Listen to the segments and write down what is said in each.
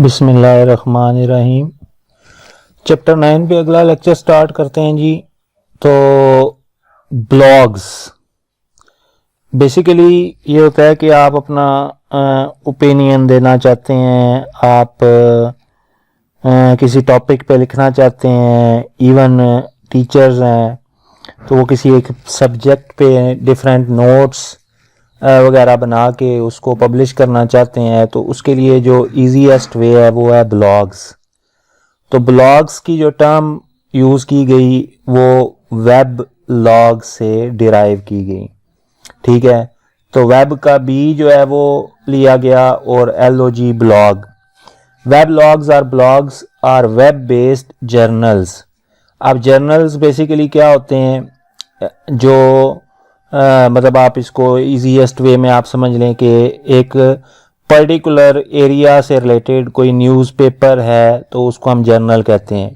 बिस्मिल्लाहिर्रहमानिर्रहीम। चैप्टर 9 पे अगला लेक्चर स्टार्ट करते हैं जी। तो ब्लॉग्स बेसिकली ये होता है कि आप अपना ओपिनियन देना चाहते हैं, आप किसी टॉपिक पे लिखना चाहते हैं। इवन टीचर्स हैं तो वो किसी एक सब्जेक्ट पे डिफरेंट नोट्स वगैरह बना के उसको पब्लिश करना चाहते हैं, तो उसके लिए जो ईजीएस्ट वे है वो है ब्लॉग्स। तो ब्लॉग्स की जो टर्म यूज़ की गई वो वेब लॉग से डिराइव की गई, ठीक है। तो वेब का बी जो है वो लिया गया और LOG blog. Web logs are web based journals. अब जर्नल्स बेसिकली क्या होते हैं, जो मतलब आप इसको ईजीएस्ट वे में आप समझ लें कि एक पर्टिकुलर एरिया से रिलेटेड कोई न्यूज़पेपर है तो उसको हम जर्नल कहते हैं।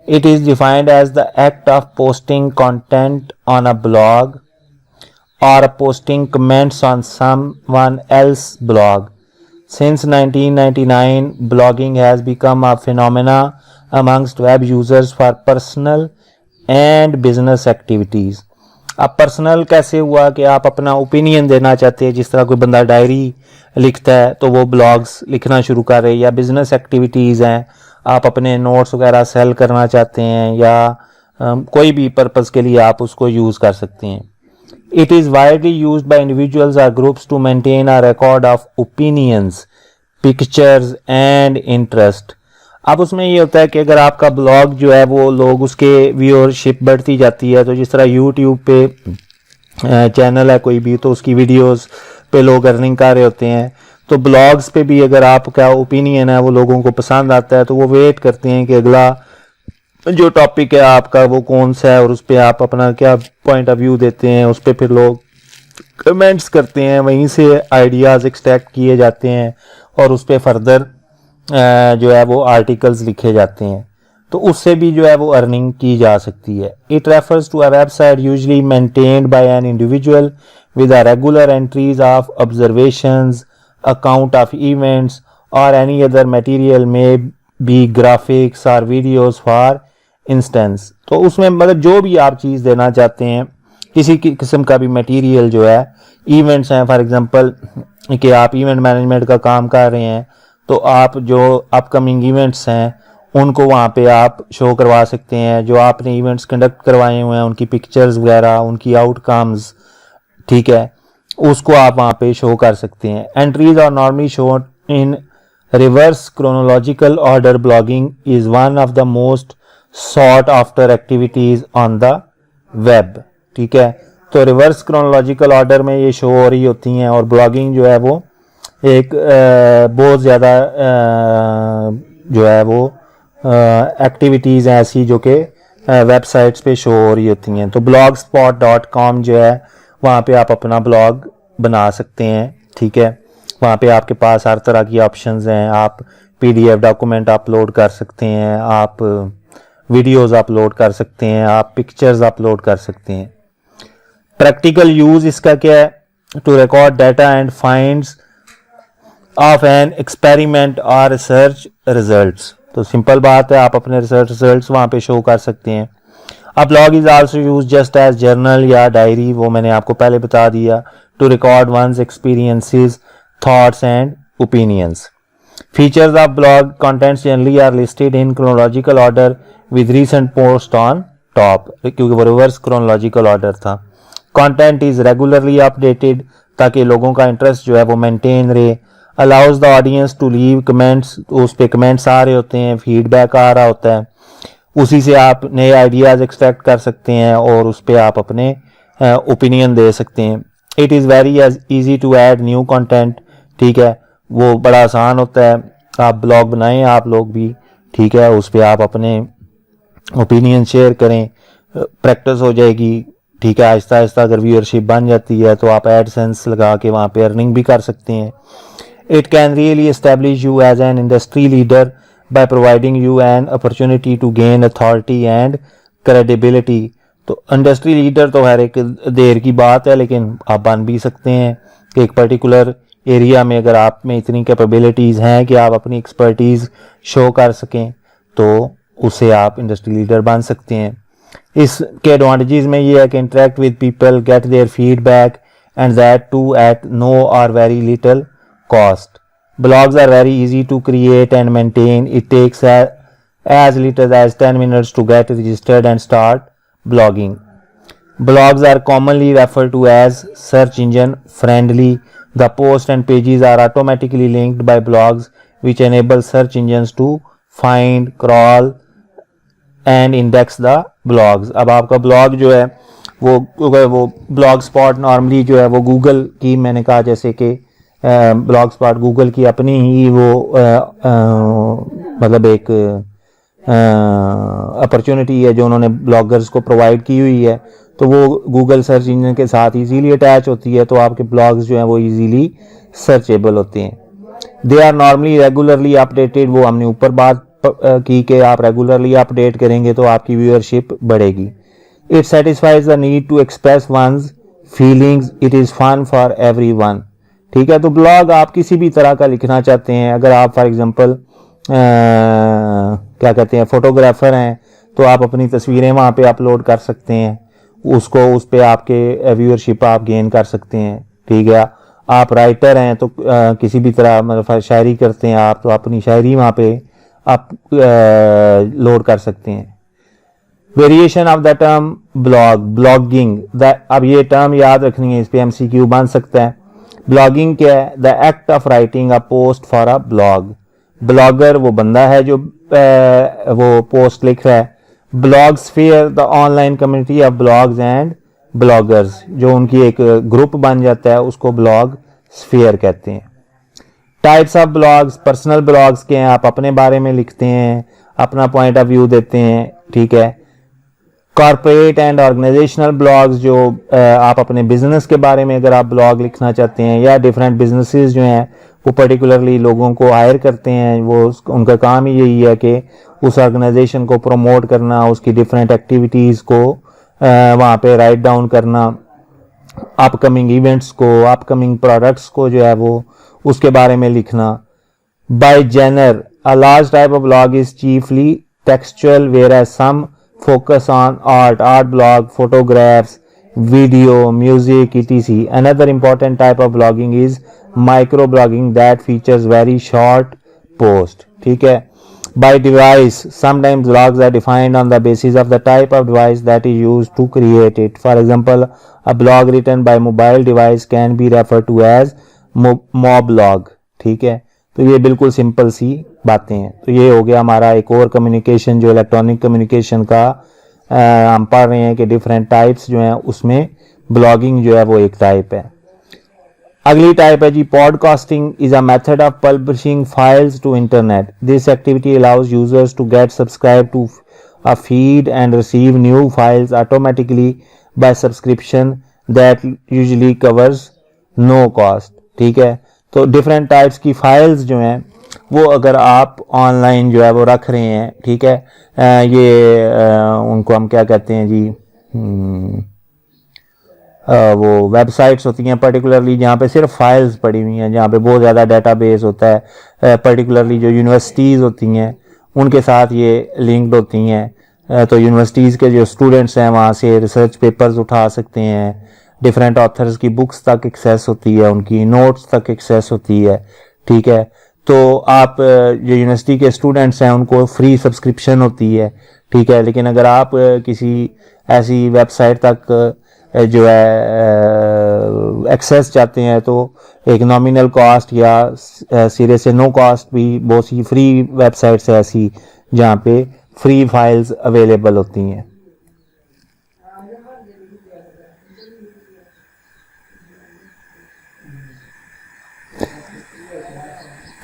It is defined as the act of posting content on a blog और posting comments on someone else blog. Since 1999, blogging has become a phenomena amongst web users for personal and business activities. अब personal कैसे हुआ कि आप अपना opinion देना चाहते हैं, जिस तरह कोई बंदा डायरी लिखता है तो वो ब्लॉग्स लिखना शुरू कर रहे हैं, या बिजनेस एक्टिविटीज़ हैं, आप अपने नोट्स वगैरह सेल करना चाहते हैं, या कोई भी पर्पज़ के लिए आप उसको यूज़ कर सकते हैं। It is widely used by individuals or groups to maintain a record of opinions, pictures and interest. अब उसमें ये होता है कि अगर आपका ब्लॉग जो है वो लोग उसके व्यूअरशिप बढ़ती जाती है, तो जिस तरह यूट्यूब पे चैनल है कोई भी तो उसकी वीडियोस पे लोग अर्निंग कर रहे होते हैं, तो ब्लॉग्स पे भी अगर आपका ओपिनियन है वो लोगों को पसंद आता है तो वो वेट करते हैं कि अगला जो टॉपिक है आपका वो कौन सा है और उस पर आप अपना क्या पॉइंट ऑफ व्यू देते हैं, उस पर फिर लोग कमेंट्स करते हैं, वहीं से आइडियाज़ एक्सट्रैक्ट किए जाते हैं और उस पर फर्दर जो है वो आर्टिकल्स लिखे जाते हैं, तो उससे भी जो है वो अर्निंग की जा सकती है। It refers to a website usually maintained by an individual with a regular entries of observations, account of events और any other material may be graphics और वीडियोस फॉर इंस्टेंस। तो उसमें मतलब जो भी आप चीज़ देना चाहते हैं, किसी किस्म का भी मटेरियल जो है, इवेंट्स हैं फॉर एग्जांपल कि आप इवेंट मैनेजमेंट का काम कर रहे हैं तो आप जो अपकमिंग इवेंट्स हैं उनको वहाँ पे आप शो करवा सकते हैं, जो आपने इवेंट्स कंडक्ट करवाए हुए हैं उनकी पिक्चर्स वगैरह, उनकी आउटकम्स, ठीक है, उसको आप वहाँ पे शो कर सकते हैं। Entries are normally shown in reverse chronological order. Blogging is one of the most sought after activities on the web, ठीक है। तो रिवर्स क्रोनोलॉजिकल ऑर्डर में ये शो हो रही होती हैं, और ब्लॉगिंग जो है वो एक बहुत ज़्यादा जो है वो एक्टिविटीज़ हैं ऐसी जो कि वेबसाइट्स पे शो हो रही होती हैं। तो blogspot.com जो है वहाँ पे आप अपना ब्लॉग बना सकते हैं, ठीक है। वहाँ पे आपके पास हर तरह की ऑप्शंस हैं, आप PDF डॉक्यूमेंट अपलोड कर सकते हैं, आप वीडियोस अपलोड कर सकते हैं, आप पिक्चर्स अपलोड कर सकते हैं। प्रैक्टिकल यूज़ इसका क्या है, to record data and finds of an experiment और रिसर्च रिजल्ट्स। तो सिंपल बात है, आप अपने रिसर्च रिजल्ट्स वहाँ पे शो कर सकते हैं। अब blog is also use just as journal या डायरी, वो मैंने आपको पहले बता दिया, to record one's experiences, thoughts and opinions. Features of blog contents generally are listed in chronological order with recent post on top, क्योंकि वो रिवर्स क्रोनोलॉजिकल ऑर्डर था। कंटेंट इज रेगुलरली अपडेटेड ताकि लोगों का इंटरेस्ट जो है वो मेंटेन रहे। Allows the audience to leave comments, उस पर कमेंट्स आ रहे होते हैं, फीडबैक आ रहा होता है, उसी से आप नए आइडियाज़ एक्सट्रैक्ट कर सकते हैं और उस पर आप अपने ओपिनियन दे सकते हैं। It is very easy to add new content, ठीक है, वो बड़ा आसान होता है। आप ब्लॉग बनाएं आप लोग भी, ठीक है, उस पर आप अपने ओपिनियन शेयर करें, प्रैक्टिस हो जाएगी, ठीक है। आहिस्ता आहिस्ता अगर व्यूअरशिप बन जाती है तो आप एडसेंस लगा के वहाँ पे अर्निंग भी कर सकते हैं। It can really establish you as an industry leader by providing you an opportunity to gain authority and credibility। तो इंडस्ट्री लीडर तो हर एक देर की बात है, लेकिन आप बन भी सकते हैं कि एक पर्टिकुलर एरिया में अगर आप में इतनी कैपेबिलिटीज़ हैं कि आप अपनी एक्सपर्टीज़ शो कर सकें तो उससे आप इंडस्ट्री लीडर बन सकते हैं। इसके एडवांटेजेस में ये है कि interact with people, get their feedback and that too at no और very little cost. Blogs are very easy to create and maintain. It takes as little as 10 minutes to get registered and start blogging. Blogs are commonly referred to as search engine friendly. The posts and pages are automatically linked by blogs, which enable search engines to find, crawl and index the blogs. अब आपका blog जो है वो blog spot normally जो है वो Google की, मैंने कहा जैसे कि ब्लॉग स्पॉट गूगल की अपनी ही वो मतलब एक अपॉर्चुनिटी है जो उन्होंने ब्लॉगर्स को प्रोवाइड की हुई है, तो वो गूगल सर्च इंजन के साथ इजीली अटैच होती है, तो आपके ब्लॉग्स जो हैं वो इजीली सर्चेबल होते हैं। They are normally regularly updated, वो हमने ऊपर बात की कि आप रेगुलरली अपडेट करेंगे तो आपकी व्यूअरशिप बढ़ेगी। It satisfies the need to express one's feelings, it is fun for everyone. ठीक है, तो ब्लॉग आप किसी भी तरह का लिखना चाहते हैं, अगर आप फॉर एग्जांपल क्या कहते हैं फोटोग्राफर हैं तो आप अपनी तस्वीरें वहाँ पे अपलोड कर सकते हैं, उसको उस पर आपके व्यूअरशिप आप गेन कर सकते हैं। ठीक है, आप राइटर हैं तो किसी भी तरह मतलब शायरी करते हैं आप, तो अपनी शायरी वहाँ पे आप लोड कर सकते हैं। Variation of the term blogging, अब ये टर्म याद रखनी है, इस पे MCQ बन सकता है। ब्लॉगिंग क्या है? The act of writing a post for a blog. Blogger वो बंदा है जो वो पोस्ट लिख रहा है। Blog sphere the online community of blogs and bloggers, जो उनकी एक ग्रुप बन जाता है उसको ब्लॉग स्फीयर कहते हैं। Types of blogs, personal blogs के हैं, आप अपने बारे में लिखते हैं, अपना पॉइंट ऑफ व्यू देते हैं। ठीक है। कॉर्पोरेट एंड ऑर्गेनाइजेशनल ब्लॉग्स, जो आप अपने बिजनेस के बारे में अगर आप ब्लॉग लिखना चाहते हैं, या डिफरेंट बिजनेसेस जो हैं वो पर्टिकुलरली लोगों को हायर करते हैं, वो उनका काम ही यही है कि उस ऑर्गेनाइजेशन को प्रमोट करना, उसकी डिफरेंट एक्टिविटीज़ को वहाँ पे राइट डाउन करना, अपकमिंग इवेंट्स को, अपकमिंग प्रोडक्ट्स को जो है वो उसके बारे में लिखना। By genre, a large type of blog is chiefly textual whereas some focus on art blog, photographs, video, music, etc. Another important type of blogging is microblogging that features very short post. ठीक है। By device, sometimes blogs are defined on the basis of the type of device that is used to create it. For example, a blog written by mobile device can be referred to as moblog. ठीक है, तो ये बिल्कुल simple सी बातें हैं। तो ये हो गया हमारा एक और कम्युनिकेशन, जो इलेक्ट्रॉनिक कम्युनिकेशन का हम पढ़ रहे हैं कि डिफरेंट टाइप्स जो हैं, उसमें ब्लॉगिंग जो है वो एक टाइप है। अगली टाइप है जी podcasting is a method of publishing files to internet. This activity allows users to get subscribe to a feed and receive new files automatically by subscription that usually covers no cost. ठीक है, तो different types की files जो हैं वो अगर आप online जो है वो रख रहे हैं, ठीक है, उनको हम क्या कहते हैं जी, वो वेबसाइट्स होती हैं पर्टिकुलरली जहाँ पे सिर्फ फाइल्स पड़ी हुई हैं, जहाँ पे बहुत ज़्यादा डेटाबेस होता है। पर्टिकुलरली जो यूनिवर्सिटीज़ होती हैं उनके साथ ये लिंक्ड होती हैं, तो यूनिवर्सिटीज़ के जो स्टूडेंट्स हैं वहाँ से रिसर्च पेपर्स उठा सकते हैं, डिफरेंट ऑथर्स की बुक्स तक एक्सेस होती है, उनकी नोट्स तक एक्सेस होती है। ठीक है, तो आप जो यूनिवर्सिटी के स्टूडेंट्स हैं उनको फ्री सब्सक्रिप्शन होती है। ठीक है, लेकिन अगर आप किसी ऐसी वेबसाइट तक जो है एक्सेस चाहते हैं तो एक नॉमिनल कॉस्ट या सिरे से नो कॉस्ट भी बहुत सी फ्री वेबसाइट्स है ऐसी जहाँ पे फ्री फाइल्स अवेलेबल होती हैं।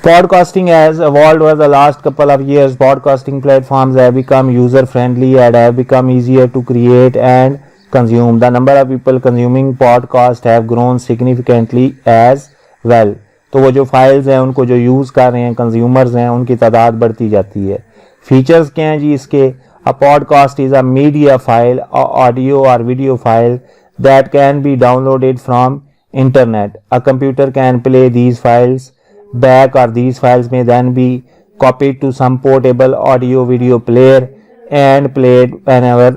Podcasting has evolved over the last couple of years. Podcasting platforms have become user-friendly and have become easier to create and consume. The number of people consuming podcast have grown significantly as well. तो वो जो files हैं उनको जो use कर रहे हैं consumers हैं उनकी तादाद बढ़ती जाती है। फीचर्स क्या हैं जी इसके? A podcast is a media file, or audio or video file that can be downloaded from internet. A computer can play these files back, or these files may then be copied to some portable audio video player and played whenever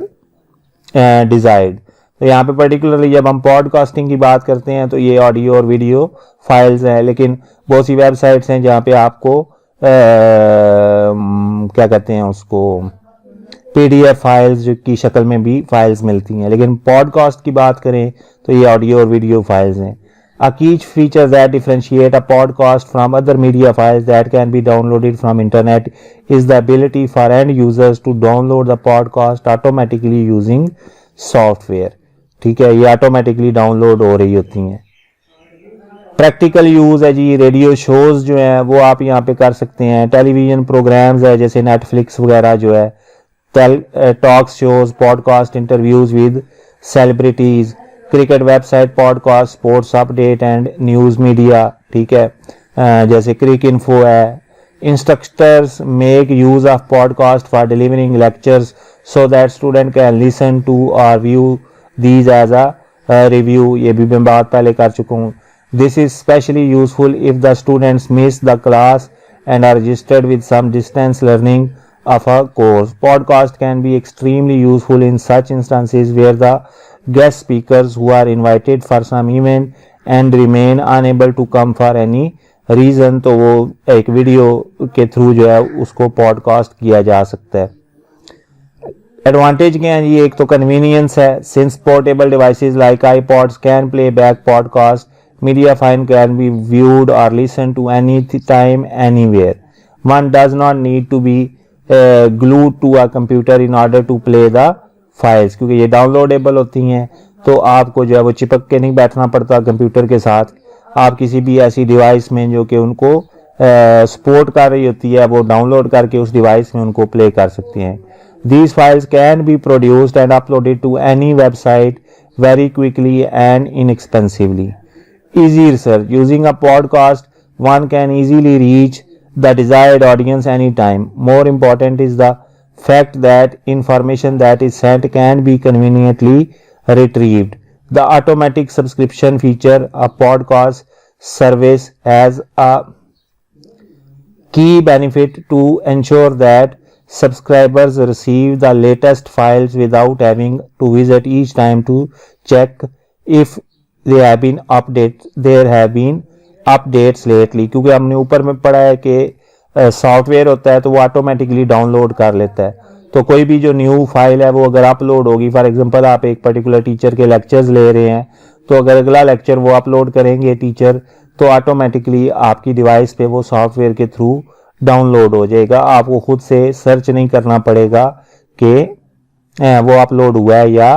desired. तो यहाँ पे particularly जब हम podcasting की बात करते हैं तो ये ऑडियो और वीडियो फाइल्स हैं, लेकिन बहुत सी वेबसाइट्स हैं जहाँ पे आपको क्या कहते हैं उसको PDF फाइल्स की शक्ल में भी फाइल्स मिलती हैं, लेकिन पॉडकास्ट की बात करें तो ये ऑडियो और वीडियो फाइल्स हैं. A key feature that differentiate a podcast from other media files that can be downloaded from internet is the ability for end users to download the podcast automatically using software. ठीक है, ये automatically download हो रही होती हैं. Practical use है जी, radio shows जो हैं वो आप यहाँ पे कर सकते हैं. टेलीविज़न प्रोग्राम्स है जैसे नेटफ्लिक्स वगैरह जो है, talk shows, podcast, interviews with celebrities, cricket website, podcast, sports update and news media. ठीक है, जैसे क्रिक इन्फो है. Instructors make use of podcast for delivering lectures so that student can listen to और view these as a review. ये भी मैं बात पहले कर चुका हूँ. This is specially useful if the students miss the class and are registered with some distance learning of a course. Podcast can be extremely useful in such instances where the guest speakers who are invited for some event and remain unable to come for any reason, तो वो एक video के through जो है उसको podcast किया जा सकता है. एडवांटेज क्या है ये? एक तो कन्वीनियंस है, since portable devices like iPods can play back podcast, media file can be viewed or listened to any time anywhere. One does not need to be glued to a computer in order to play the files, क्योंकि ये downloadable होती हैं तो आपको जो है वो चिपक के नहीं बैठना पड़ता कंप्यूटर के साथ. आप किसी भी ऐसी डिवाइस में जो कि उनको सपोर्ट कर रही होती है वो डाउनलोड करके उस डिवाइस में उनको प्ले कर सकते हैं. These files can be produced and uploaded to any website very quickly and inexpensively. Easy research. Using a podcast, one can easily reach the desired audience anytime. More important is the fact that information that is sent can be conveniently retrieved. The automatic subscription feature of podcast service has a key benefit to ensure that subscribers receive the latest files without having to visit each time to check if there have been updates lately. क्योंकि हमने ऊपर में पढ़ा है कि software होता है तो वो ऑटोमेटिकली डाउनलोड कर लेता है. तो कोई भी जो न्यू फाइल है वो अगर अपलोड होगी, फॉर एग्जांपल आप एक पर्टिकुलर टीचर के लेक्चर्स ले रहे हैं, तो अगर अगला लेक्चर वो अपलोड करेंगे टीचर तो ऑटोमेटिकली आपकी डिवाइस पे वो सॉफ्टवेयर के थ्रू डाउनलोड हो जाएगा. आपको खुद से सर्च नहीं करना पड़ेगा कि वो अपलोड हुआ है या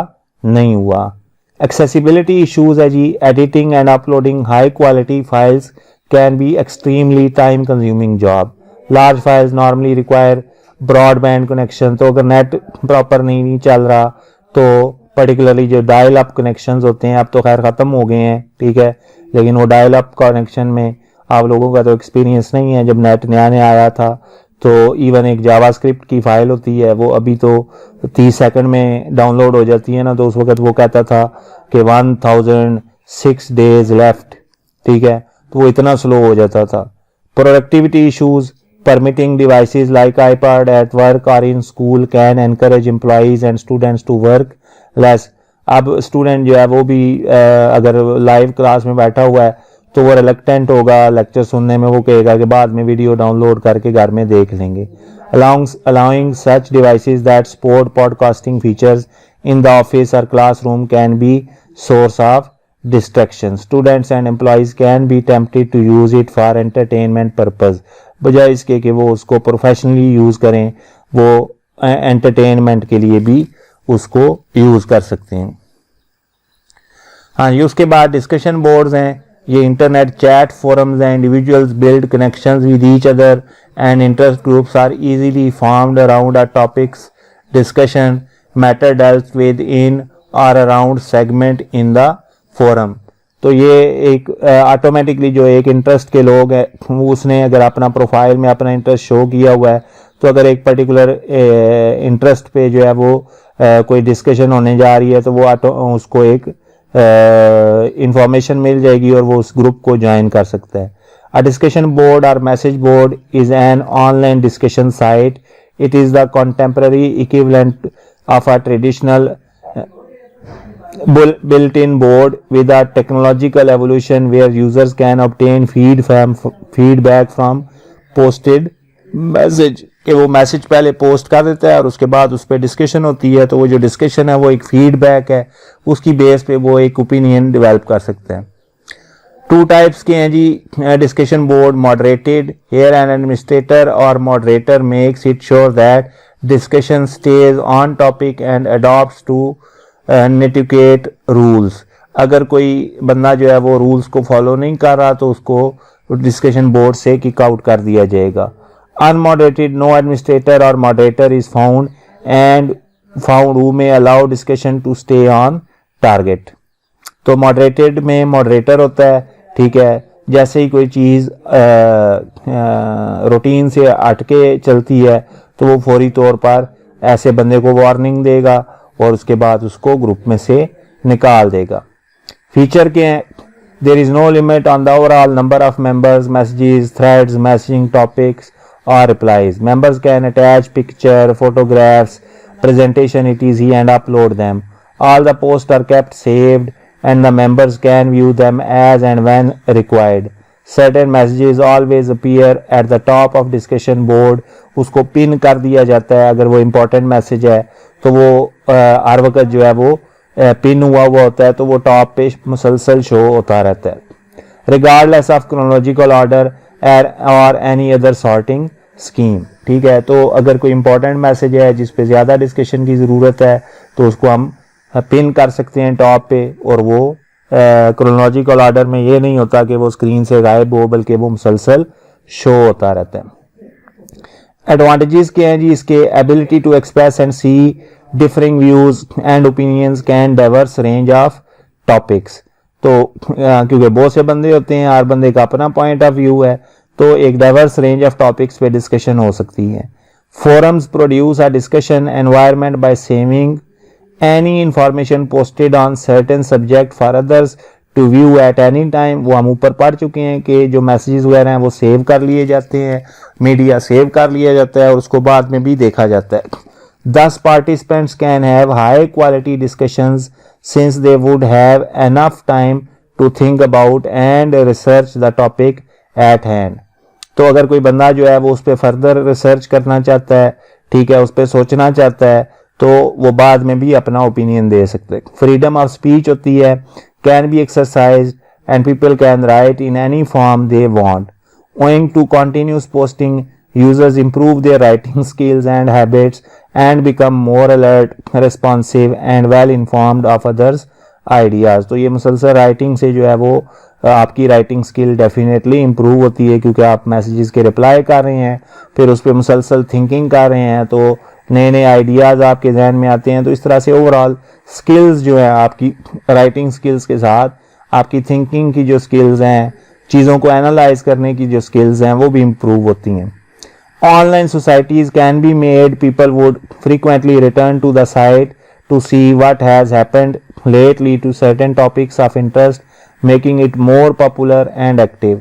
नहीं हुआ. Accessibility issues है जी. Editing and uploading high quality files can be extremely time consuming job. Large files normally require broadband connection. तो अगर नेट प्रॉपर नहीं चल रहा तो पर्टिकुलरली जो डायल अप कनेक्शंस होते हैं अब तो खैर ख़त्म हो गए हैं, ठीक है, लेकिन वो डायल अप कनेक्शन में आप लोगों का तो एक्सपीरियंस नहीं है. जब नेट नया नया आया था तो इवन एक जावास्क्रिप्ट की फाइल होती है वो अभी तो 30 सेकंड में डाउनलोड हो जाती है ना, तो उस वक्त वो कहता था कि 1006 डेज लेफ्ट. ठीक है, तो वो इतना स्लो हो जाता था. Productivity issues. Permitting devices like iPod at work और in school can encourage employees and students to work less. अब स्टूडेंट जो है वो भी अगर लाइव क्लास में बैठा हुआ है तो वो रिलक्टेंट होगा लेक्चर सुनने में, वो कहेगा कि बाद में वीडियो डाउनलोड करके घर में देख लेंगे. allowing such devices that support podcasting features in the office or classroom can be source of distraction. Students and employees can be tempted to use it for entertainment purpose. बजाय इसके कि वो उसको प्रोफेशनली यूज़ करें, वो entertainment के लिए भी उसको यूज़ कर सकते हैं. हाँ जी, उसके बाद डिस्कशन बोर्ड्स हैं. ये इंटरनेट चैट फोरम्स हैं. Individuals build connections with each other and interest groups are easily formed around a topics discussion matter dealt with in और around segment in the forum. तो ये एक ऑटोमेटिकली जो एक interest के लोग हैं उसने अगर अपना प्रोफाइल में अपना इंटरेस्ट शो किया हुआ है तो अगर एक पर्टिकुलर इंटरेस्ट पे जो है वो कोई डिस्कशन होने जा रही है तो वो उसको एक इंफॉर्मेशन मिल जाएगी और वो उस ग्रुप को ज्वाइन कर सकता है। अ डिस्कशन बोर्ड और message board is an online discussion site. It is the contemporary equivalent of a traditional built-in board with a technological evolution where users can obtain feedback from posted message कि वो message पहले post कर देता है और उसके बाद उस पर डिस्कशन होती है, तो वो जो डिस्कशन है वो एक फीडबैक है, उसकी बेस पे वो एक ओपिनियन डेवलप कर सकते हैं। 2 टाइप्स के हैं जी discussion board. Moderated, here an administrator और moderator makes it sure that discussion stays on topic and adopts to netiquette rules। अगर कोई बंदा जो है वो रूल्स को फॉलो नहीं कर रहा तो उसको डिस्कशन बोर्ड से किक आउट कर दिया जाएगा। अनमॉडरेटेड, नो एडमिनिस्ट्रेटर और moderator is found and found who may allow discussion to stay on target. तो मॉडरेटेड में मॉडरेटर होता है, ठीक है, जैसे ही कोई चीज़ रूटीन से हटके चलती है तो वो फौरी तौर पर ऐसे बंदे को वार्निंग देगा और उसके बाद उसको ग्रुप में से निकाल देगा। फीचर के हैं, there is no limit on the overall number of members, messages, threads, messaging topics और replies. Members can attach picture, photographs, presentation etc and upload them. All the posts are kept saved and the members can view them as and when required. Certain messages always appear at the top of discussion board. उसको pin कर दिया जाता है, अगर वो important message है तो वो हर वक्त जो है वो पिन हुआ होता है, तो वो टॉप पे मुसलसल शो होता रहता है। रिगार्डलेस ऑफ क्रोनोलॉजिकल ऑर्डर और एनी अदर सॉर्टिंग स्कीम, ठीक है। तो अगर कोई इंपॉर्टेंट मैसेज है जिस पे ज़्यादा डिस्कशन की ज़रूरत है तो उसको हम पिन कर सकते हैं टॉप पे, और वो क्रोनोलॉजिकल ऑर्डर में ये नहीं होता कि वो स्क्रीन से गायब हो, बल्कि वो मुसलसल शो होता रहता है। एडवांटेजेस क्या हैं जी इसके? Ability to express and see differing views and opinions can diverse range of topics. तो क्योंकि बहुत से बंदे होते हैं, हर बंदे का अपना पॉइंट ऑफ व्यू है, तो एक डाइवर्स रेंज ऑफ टॉपिक्स पे डिस्कशन हो सकती है। Forums produce a discussion environment by saving any information posted on certain subject for others to view at any time. वो हम ऊपर पढ़ चुके हैं कि जो मैसेजेस वगैरह हैं वो सेव कर लिए जाते हैं, मीडिया सेव कर लिया जाता है और उसको बाद में भी देखा जाता है। Thus participants can have high quality discussions since they would have enough time to think about and research the topic at hand। तो अगर कोई बंदा जो है वो उस पर फर्दर रिसर्च करना चाहता है, ठीक है, उस पर सोचना चाहता है, तो वो बाद में भी अपना ओपिनियन दे सकते हैं। फ्रीडम ऑफ स्पीच होती है, can be exercise and people can write in any form they want. Owing to continuous posting, users improve their writing skills and habits and become more alert, responsive and well informed of others' ideas। तो ये मुसलसल writing से जो है वो आपकी writing skill definitely improve होती है, क्योंकि आप मैसेजेस के रिप्लाई कर रहे हैं, फिर उस पर मुसलसल थिंकिंग कर रहे हैं, तो नए नए आइडियाज़ आपके जहन में आते हैं। तो इस तरह से ओवरऑल स्किल्स जो है आपकी राइटिंग स्किल्स के साथ आपकी थिंकिंग की जो स्किल्स हैं, चीज़ों को एनालाइज करने की जो स्किल्स हैं, वो भी इम्प्रूव होती हैं। Online societies can be made. People would frequently return to the site to see what has happened lately to certain topics of interest, making it more popular and active.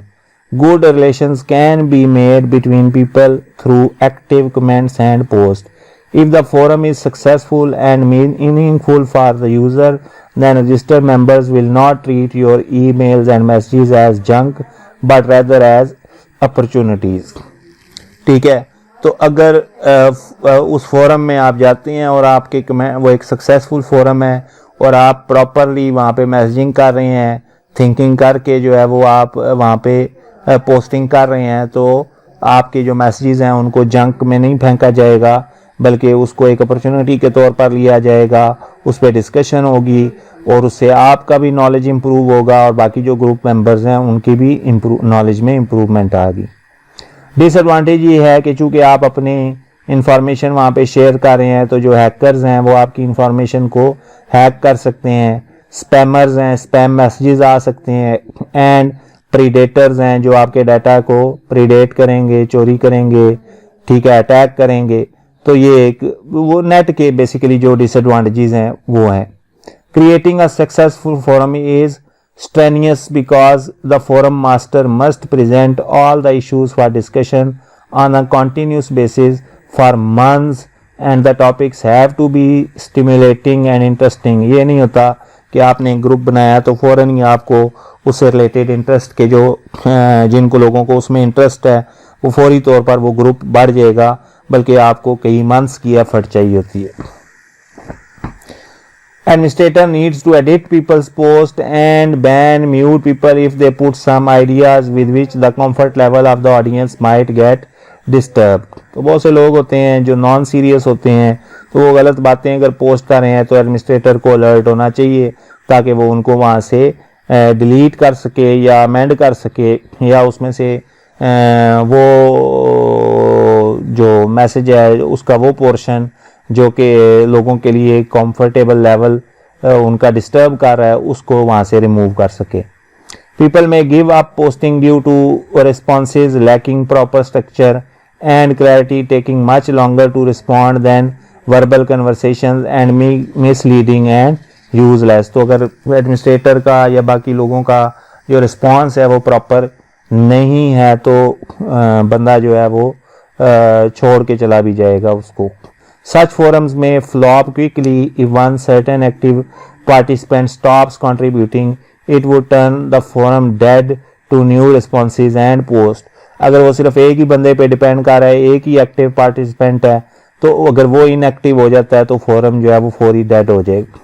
Good relations can be made between people through active comments and posts. If the forum is successful and meaningful for the user, then registered members will not treat your emails and messages as junk, but rather as opportunities। ठीक है, तो अगर उस forum में आप जाते हैं और आपके वो एक सक्सेसफुल फोरम है और आप प्रॉपरली वहाँ पे मैसेजिंग कर रहे हैं, थिंकिंग करके जो है वो आप वहाँ पे पोस्टिंग कर रहे हैं, तो आपके जो मैसेजेस हैं उनको जंक में नहीं फेंका जाएगा, बल्कि उसको एक अपॉर्चुनिटी के तौर पर लिया जाएगा, उस पर डिस्कशन होगी और उससे आपका भी नॉलेज इम्प्रूव होगा और बाकी जो ग्रुप मेंबर्स हैं उनकी भी नॉलेज में इम्प्रूवमेंट आएगी। डिसएडवांटेज ये है कि चूँकि आप अपनी इंफॉर्मेशन वहाँ पे शेयर कर रहे हैं, तो जो हैकर्स हैं वो आपकी इंफॉर्मेशन को हैक कर सकते हैं, स्पैमर्स हैं, स्पैम मैसेजेस आ सकते हैं, एंड प्रीडेटर्स हैं जो आपके डाटा को प्रीडेट करेंगे, चोरी करेंगे, ठीक है, अटैक करेंगे। तो ये एक वो नेट के बेसिकली जो डिसएडवांटेजेस हैं वो हैं। Creating a successful forum is strenuous because the forum master must present all the issues for discussion on a continuous basis for months and the topics have to be stimulating and interesting. ये नहीं होता कि आपने group बनाया तो फ़ौरन ही आपको उससे रिलेटेड इंटरेस्ट के जो जिनको लोगों को उसमें इंटरेस्ट है वो फौरी तौर पर वो ग्रुप बढ़ जाएगा, बल्कि आपको कई मंथ्स की एफर्ट चाहिए होती है. Administrator needs to edit people's post and ban mute people if they put some ideas with which the comfort level of the audience might get disturbed. तो बहुत से लोग होते हैं जो नॉन सीरियस होते हैं, तो वो गलत बातें अगर पोस्ट कर रहे हैं तो एडमिनिस्ट्रेटर को अलर्ट होना चाहिए ताकि वो उनको वहाँ से डिलीट कर सके या अमेंड कर सके, या उसमें से वो जो मैसेज है उसका वो पोर्शन जो कि लोगों के लिए कंफर्टेबल लेवल उनका डिस्टर्ब कर रहा है उसको वहाँ से रिमूव कर सके. People may give up posting due to responses lacking proper structure and clarity, taking much longer to respond than verbal conversations and misleading and useless. तो अगर एडमिनिस्ट्रेटर का या बाकी लोगों का जो रिस्पॉन्स है वो प्रॉपर नहीं है तो बंदा जो है वो छोड़ के चला भी जाएगा उसको. Such forums may flop quickly if one certain active participant stops contributing. It would turn the forum dead to new responses and posts. अगर वो सिर्फ एक ही बंदे पे डिपेंड कर रहा है, एक ही एक्टिव पार्टिसिपेंट है, तो अगर वो इनएक्टिव हो जाता है तो फोरम जो है वो फौरी डेड हो जाएगा.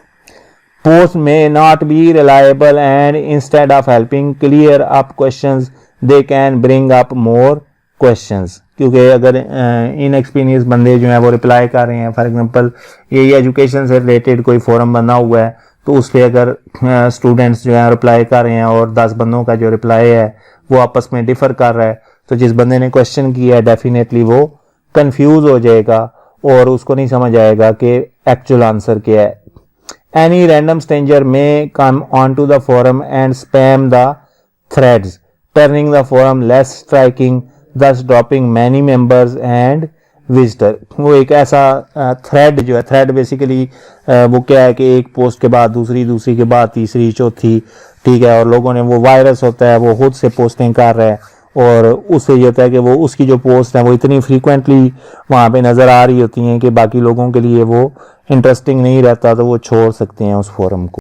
Posts may not be reliable and instead of helping clear up questions, they can bring up more questions. क्योंकि अगर इनएक्सपीरियंस बंदे जो हैं वो रिप्लाई कर रहे हैं, फॉर एग्जांपल ये एजुकेशन से रिलेटेड कोई फोरम बना हुआ है तो उस पर अगर स्टूडेंट्स जो हैं रिप्लाई कर रहे हैं और 10 बंदों का जो रिप्लाई है वो आपस में डिफर कर रहा है, तो जिस बंदे ने क्वेश्चन किया है डेफिनेटली वो कंफ्यूज हो जाएगा और उसको नहीं समझ आएगा कि एक्चुअल आंसर क्या है. Any random stranger may come onto the forum and spam the threads, turning the forum less striking, thus dropping many members and visitor. वो एक ऐसा थ्रेड जो है, थ्रेड बेसिकली वो क्या है कि एक पोस्ट के बाद दूसरी, दूसरी के बाद तीसरी, चौथी, ठीक है, और लोगों ने वो वायरस होता है वो खुद से पोस्टिंग कर रहा है और उससे ये होता है कि वो उसकी जो पोस्ट है वो इतनी फ्रीक्वेंटली वहाँ पे नज़र आ रही होती हैं कि बाकी लोगों के लिए वो इंटरेस्टिंग नहीं रहता, तो वो छोड़ सकते हैं उस फोरम को.